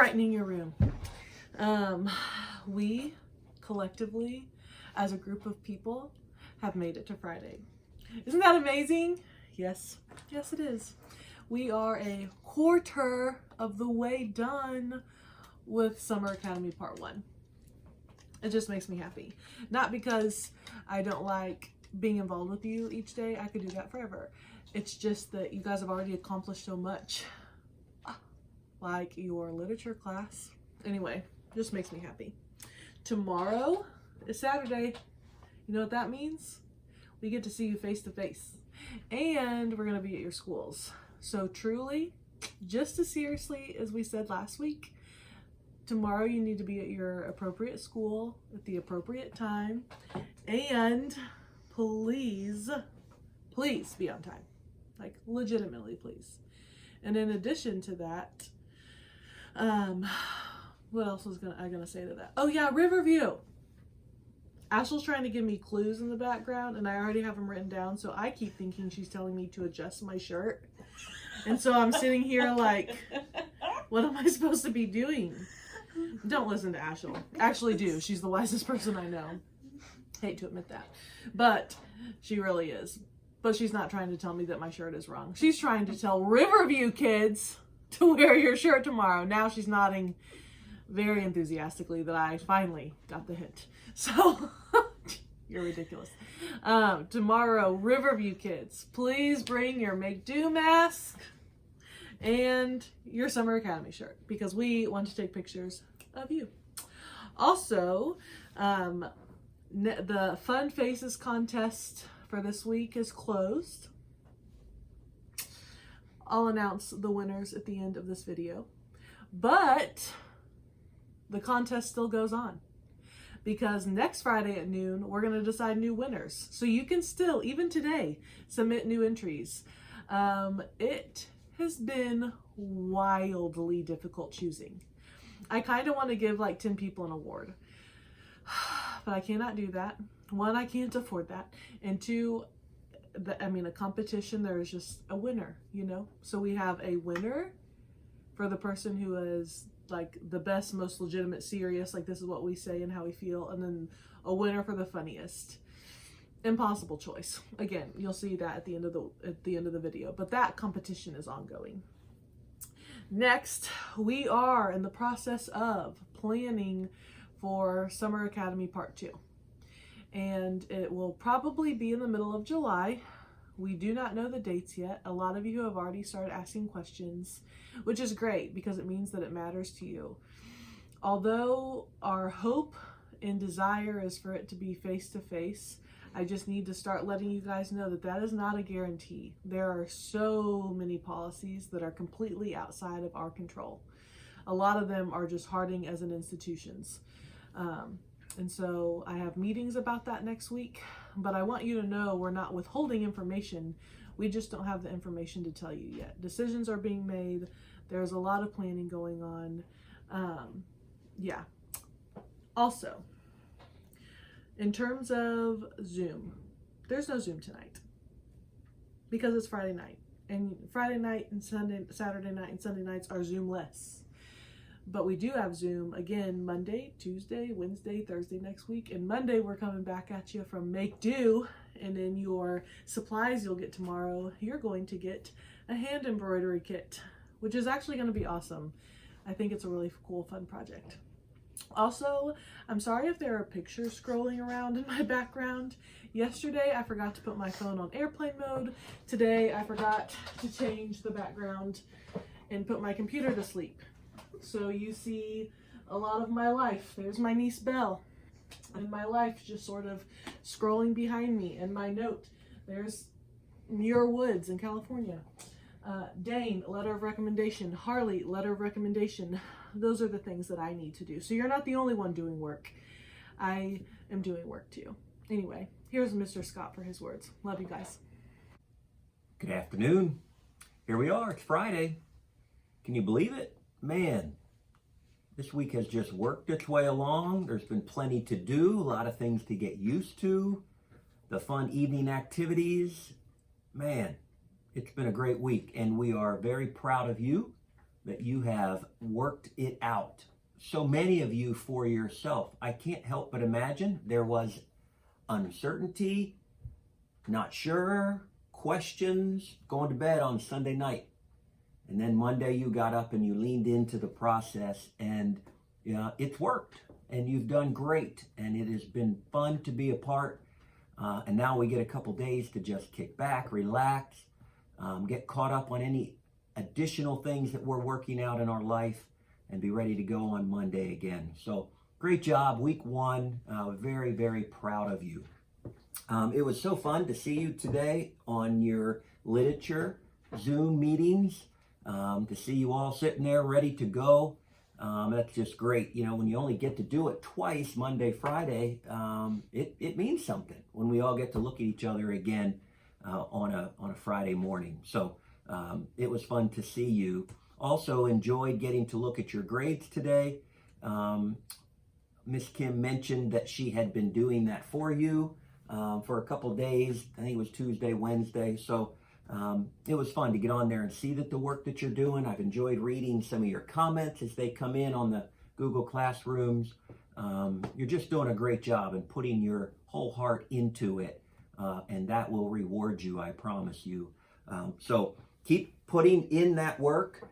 brightening your room. We collectively, as a group of people, have made it to Friday. Isn't that amazing? Yes, yes it is. We are a quarter of the way done with Summer Academy Part 1. It just makes me happy. Not because I don't like being involved with you each day. I could do that forever. It's just that you guys have already accomplished so much. Like your literature class. Anyway, just makes me happy. Tomorrow is Saturday. You know what that means? We get to see you face to face. And we're going to be at your schools. So truly, just as seriously as we said last week, tomorrow you need to be at your appropriate school at the appropriate time. And please be on time. Like, legitimately, please. And in addition to that, what else was I gonna say to that? Oh yeah, Riverview. Ashley's trying to give me clues in the background, and I already have them written down, so I keep thinking she's telling me to adjust my shirt. And so I'm sitting here like, what am I supposed to be doing? Don't listen to Ashley. Actually do. She's the wisest person I know. Hate to admit that. But she really is. But she's not trying to tell me that my shirt is wrong. She's trying to tell Riverview kids to wear your shirt tomorrow. Now she's nodding very enthusiastically that I finally got the hint. So, you're ridiculous. Tomorrow, Riverview kids, please bring your Make Do mask and your Summer Academy shirt because we want to take pictures of you. Also, the Fun Faces contest for this week is closed. I'll announce the winners at the end of this video, but the contest still goes on because next Friday at noon, we're going to decide new winners. So you can still, even today, submit new entries. It has been wildly difficult choosing. I kind of want to give like 10 people an award, but I cannot do that. One, I can't afford that. And two, a competition, there's just a winner, you know? So we have a winner for the person who is like the best, most legitimate, serious, like this is what we say and how we feel. And then a winner for the funniest. Impossible choice. Again, you'll see that at the end of the video, but that competition is ongoing. Next, we are in the process of planning for Summer Academy Part 2. And it will probably be in the middle of July. We do not know the dates yet. A lot of you have already started asking questions, which is great because it means that it matters to you. Although our hope and desire is for it to be face-to-face, I just need to start letting you guys know that that is not a guarantee. There are so many policies that are completely outside of our control. A lot of them are just Harding as an institutions. And so I have meetings about that next week, but I want you to know we're not withholding information. We just don't have the information to tell you yet. Decisions are being made. There's a lot of planning going on. Yeah. Also, in terms of Zoom, there's no Zoom tonight because it's Friday night. And Friday night and Saturday night and Sunday nights are Zoom-less. But we do have Zoom again Monday, Tuesday, Wednesday, Thursday next week. And Monday we're coming back at you from Make Do. And in your supplies you'll get tomorrow, you're going to get a hand embroidery kit, which is actually going to be awesome. I think it's a really cool, fun project. Also, I'm sorry if there are pictures scrolling around in my background. Yesterday I forgot to put my phone on airplane mode. Today I forgot to change the background and put my computer to sleep. So you see a lot of my life. There's my niece Belle and my life just sort of scrolling behind me. And my note, there's Muir Woods in California. Dane, letter of recommendation. Harley, letter of recommendation. Those are the things that I need to do. So you're not the only one doing work. I am doing work too. Anyway, here's Mr. Scott for his words. Love you guys. Good afternoon. Here we are. It's Friday. Can you believe it? Man, this week has just worked its way along. There's been plenty to do, a lot of things to get used to, the fun evening activities. Man, it's been a great week, and we are very proud of you, that you have worked it out. So many of you for yourself. I can't help but imagine there was uncertainty, not sure, questions, going to bed on Sunday night. And then Monday you got up and you leaned into the process, and it's worked, and you've done great, and it has been fun to be a part. And now we get a couple days to just kick back, relax, get caught up on any additional things that we're working out in our life, and be ready to go on Monday again. So great job, week one. Very, very proud of you. It was so fun to see you today on your literature Zoom meetings, to see you all sitting there ready to go. That's just great. You know, when you only get to do it twice, Monday, Friday, it means something when we all get to look at each other again on a Friday morning. So it was fun to see you. Also enjoyed getting to look at your grades today. Miss Kim mentioned that she had been doing that for you for a couple days. I think it was Tuesday, Wednesday. So it was fun to get on there and see that the work that you're doing. I've enjoyed reading some of your comments as they come in on the Google Classrooms. You're just doing a great job and putting your whole heart into it, and that will reward you, I promise you. So keep putting in that work.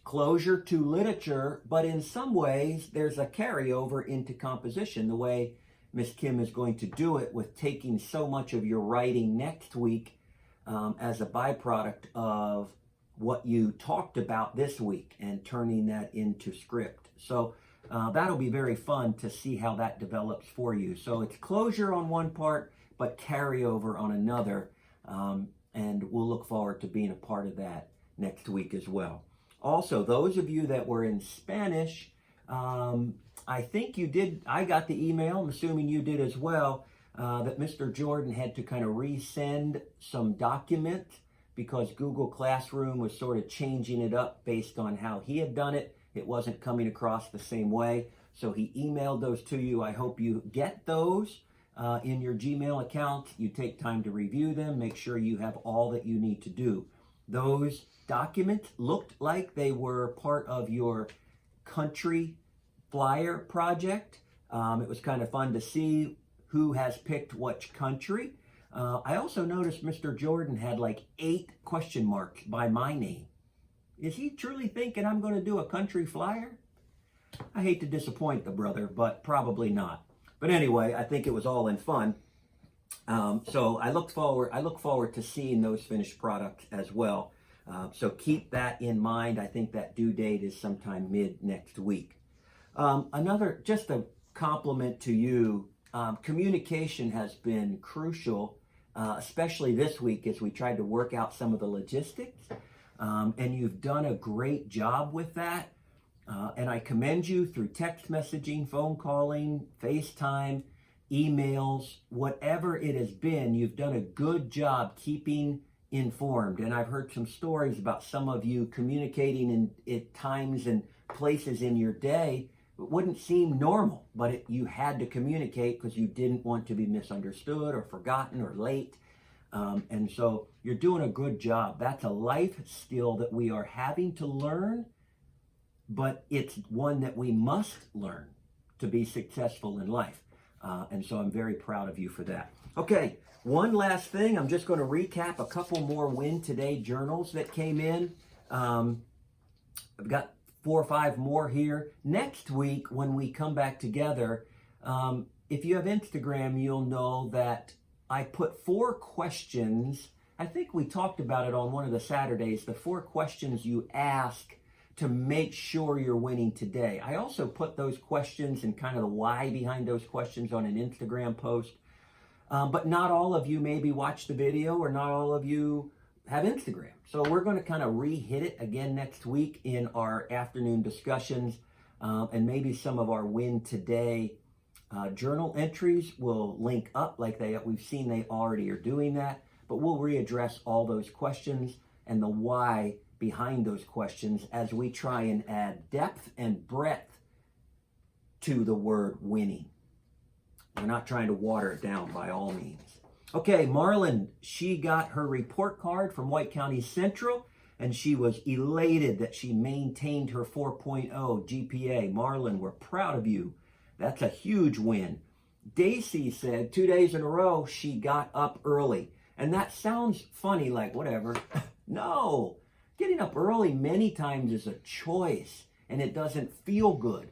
Closure to literature, but in some ways there's a carryover into composition, the way Miss Kim is going to do it, with taking so much of your writing next week as a byproduct of what you talked about this week and turning that into script. So that'll be very fun to see how that develops for you. So it's closure on one part, but carryover on another, and we'll look forward to being a part of that next week as well. Also, those of you that were in Spanish, I think you did, I got the email, I'm assuming you did as well, that Mr. Jordan had to kind of resend some documents because Google Classroom was sort of changing it up based on how he had done it. It wasn't coming across the same way. So he emailed those to you. I hope you get those in your Gmail account. You take time to review them, make sure you have all that you need to do. Those documents looked like they were part of your country flyer project. It was kind of fun to see who has picked which country. I also noticed Mr. Jordan had like 8 question marks by my name. Is he truly thinking I'm going to do a country flyer? I hate to disappoint the brother, but probably not. But anyway, I think it was all in fun. So I look forward to seeing those finished products as well. So keep that in mind. I think that due date is sometime mid next week. Just a compliment to you. Communication has been crucial, especially this week as we tried to work out some of the logistics. And you've done a great job with that. And I commend you through text messaging, phone calling, FaceTime, emails, whatever it has been. You've done a good job keeping informed. And I've heard some stories about some of you communicating at times and places in your day it wouldn't seem normal, but you had to communicate because you didn't want to be misunderstood or forgotten or late. And so you're doing a good job. That's a life skill that we are having to learn, but it's one that we must learn to be successful in life. And so I'm very proud of you for that. Okay, one last thing. I'm just going to recap a couple more Win Today journals that came in. I've got 4 or 5 more here. Next week, when we come back together, if you have Instagram, you'll know that I put 4 questions. I think we talked about it on one of the Saturdays, the 4 questions you ask to make sure you're winning today. I also put those questions and kind of the why behind those questions on an Instagram post. But not all of you maybe watch the video, or not all of you have Instagram. So we're going to kind of re-hit it again next week in our afternoon discussions, and maybe some of our Win Today journal entries will link up like we've seen they already are doing that, but we'll readdress all those questions and the why behind those questions as we try and add depth and breadth to the word winning. We're not trying to water it down by all means. Okay, Marlon, she got her report card from White County Central. and she was elated that she maintained her 4.0 GPA. Marlon, we're proud of you. That's a huge win. Daisy said 2 days in a row she got up early. And that sounds funny, like whatever. No, getting up early many times is a choice, and it doesn't feel good.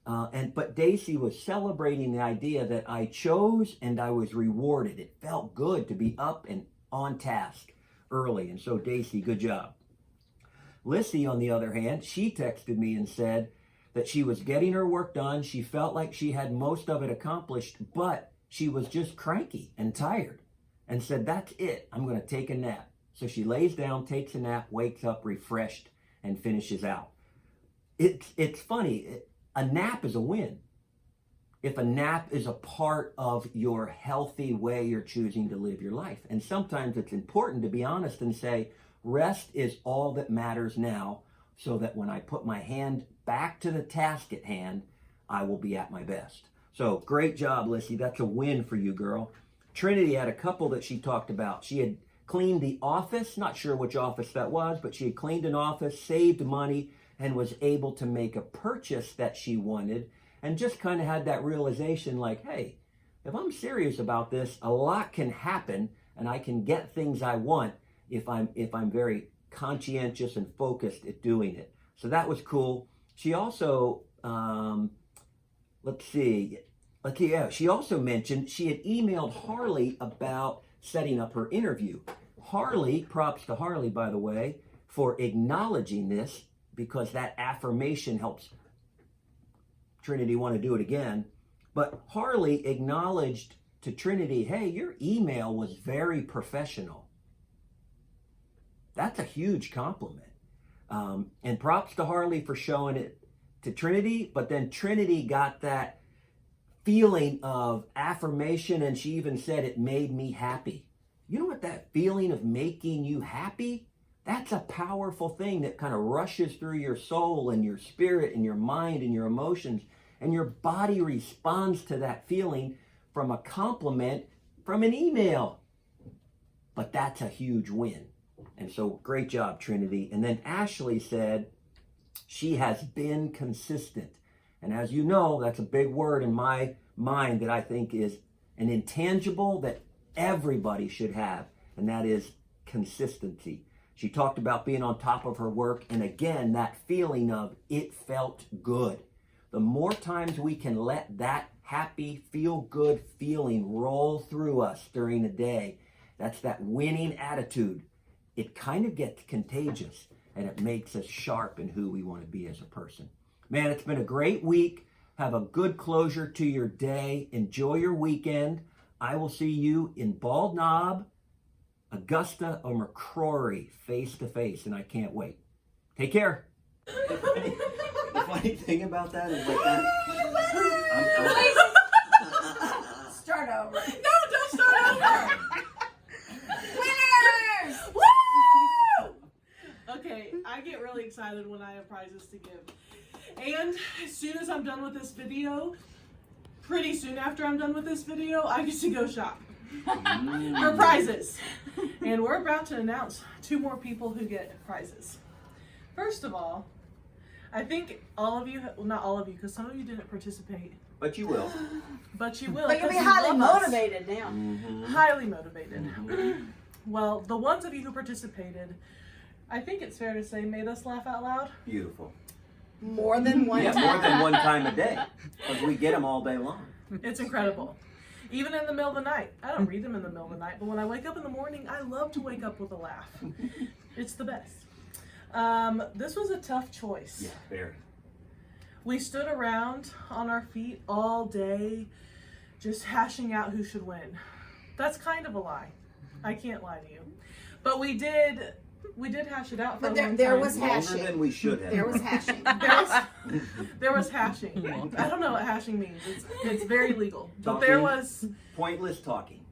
But Daisy was celebrating the idea that I chose and I was rewarded. It felt good to be up and on task early. And so Daisy, good job. Lissy, on the other hand, she texted me and said that she was getting her work done. She felt like she had most of it accomplished, but she was just cranky and tired and said, that's it. I'm going to take a nap. So she lays down, takes a nap, wakes up refreshed, and finishes out. It's funny. A nap is a win. If a nap is a part of your healthy way you're choosing to live your life. And sometimes it's important to be honest and say, rest is all that matters now, so that when I put my hand back to the task at hand, I will be at my best. So great job, Lissy. That's a win for you, girl. Trinity had a couple that she talked about. She had cleaned the office, not sure which office that was, but she had cleaned an office, saved money, and was able to make a purchase that she wanted, and just kind of had that realization like, hey, if I'm serious about this, a lot can happen, and I can get things I want if I'm very conscientious and focused at doing it. So that was cool. She also, she also mentioned she had emailed Harley about setting up her interview. Harley, props to Harley, by the way, for acknowledging this, because that affirmation helps Trinity want to do it again. But Harley acknowledged to Trinity, hey, your email was very professional. That's a huge compliment. And props to Harley for showing it to Trinity, but then Trinity got that feeling of affirmation, and she even said it made me happy. You know what that feeling of making you happy? That's a powerful thing that kind of rushes through your soul and your spirit and your mind and your emotions, and your body responds to that feeling from a compliment from an email. But that's a huge win. And so great job, Trinity. And then Ashley said she has been consistent. And as you know, that's a big word in my mind that I think is an intangible that everybody should have, and that is consistency. She talked about being on top of her work, and again, that feeling of it felt good. The more times we can let that happy, feel-good feeling roll through us during the day, that's that winning attitude. It kind of gets contagious, and it makes us sharp in who we want to be as a person. Man, it's been a great week. Have a good closure to your day. Enjoy your weekend. I will see you in Bald Knob, Augusta, or McCrory face to face, and I can't wait. Take care. The funny thing about that is like that. Start over. No, don't start over. Winners! Woo! Okay, I get really excited when I have prizes to give. And as soon as I'm done with this video, pretty soon after I'm done with this video, I get to go shop for prizes. And we're about to announce 2 more people who get prizes. First of all, I think all of you, well, not all of you, because some of you didn't participate. But you will. But you will. But you'll be 'cause you highly love us. motivated now. Mm-hmm. Highly motivated. Mm-hmm. Well, the ones of you who participated, I think it's fair to say, made us laugh out loud. Beautiful. More than one Yeah, time. more than one time a day, because we get them all day long. It's incredible. Even in the middle of the night. I don't read them in the middle of the night, but when I wake up in the morning, I love to wake up with a laugh. It's the best. This was a tough choice. Yeah, very. We stood around on our feet all day, just hashing out who should win. That's kind of a lie. I can't lie to you. But we did hash it out for But a long there time. was Longer hashing. than we should have. There was hashing. There was hashing. I don't know what hashing means. It's very legal. But Talking. there was... Pointless talking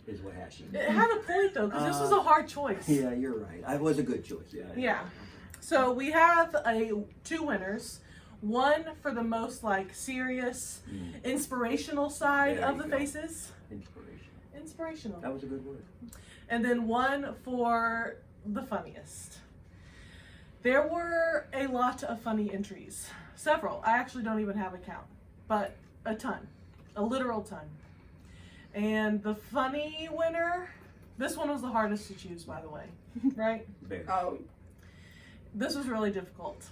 is what hashing It is. had a point though, because this was a hard choice. Yeah, you're right. I was a good choice. Yeah. So we have 2 winners. One for the most like serious, inspirational side There of you the go. faces. Inspirational. That was a good word. And then one for the funniest. There were a lot of funny entries. Several. I actually don't even have a count, but a ton. A literal ton. And the funny winner, this one was the hardest to choose, by the way, right? Oh, This was really difficult.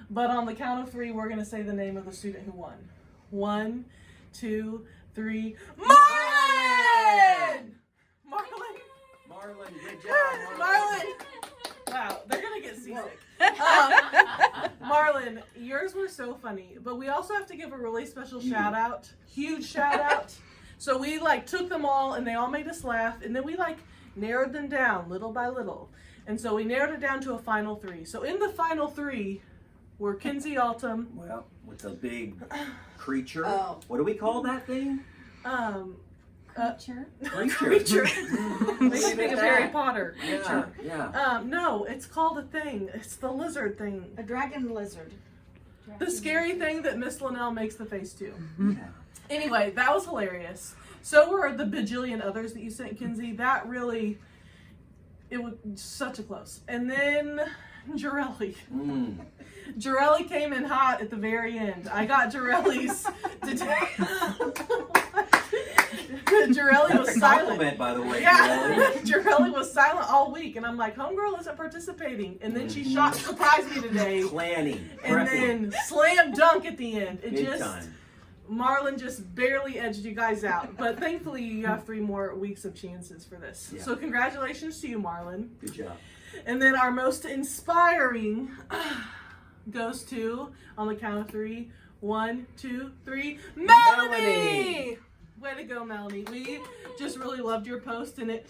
But on the count of 3, we're going to say the name of the student who won. 1, 2, 3. Marlon! Marlon, good job, Marlon! Wow, they're going to get seasick. Marlon, yours were so funny. But we also have to give a really special shout out. Huge shout out. So we took them all and they all made us laugh. And then we narrowed them down little by little. And so we narrowed it down to a final 3. So in the final 3 were Kinsey Altum. Well, with the big creature. Oh. What do we call that thing? creature. Creature. Maybe think of Harry Potter. Yeah, yeah. No, it's called a thing. It's the lizard thing. A dragon lizard. The scary thing that Miss Linnell makes the face to. Yeah. Anyway, that was hilarious. So were the bajillion others that you sent, Kinsey. That really, it was such a close. And then Jarelli. Jarelli came in hot at the very end. I got Jarelli's today. Jarelli was That's a silent. compliment, by the way. Yeah, Jarelli. Jarelli was silent all week, and I'm like, homegirl isn't participating. And then she surprised me today. Planning. And Prepping. then slam dunk at the end. It Big just, time. Marlon just barely edged you guys out. But thankfully, you have 3 more weeks of chances for this. Yeah. So congratulations to you, Marlon. Good job. And then our most inspiring goes to, on the count of 3, 1, 2, 3, Melanie! Melanie! Way to go, Melanie. We just really loved your post, and it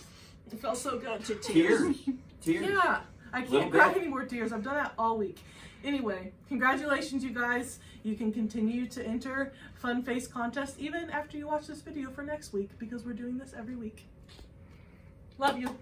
felt so good. Tears. Yeah, I Little can't cry bit. any more tears. I've done that all week. Anyway, congratulations, you guys. You can continue to enter Fun Face Contest even after you watch this video for next week, because we're doing this every week. Love you.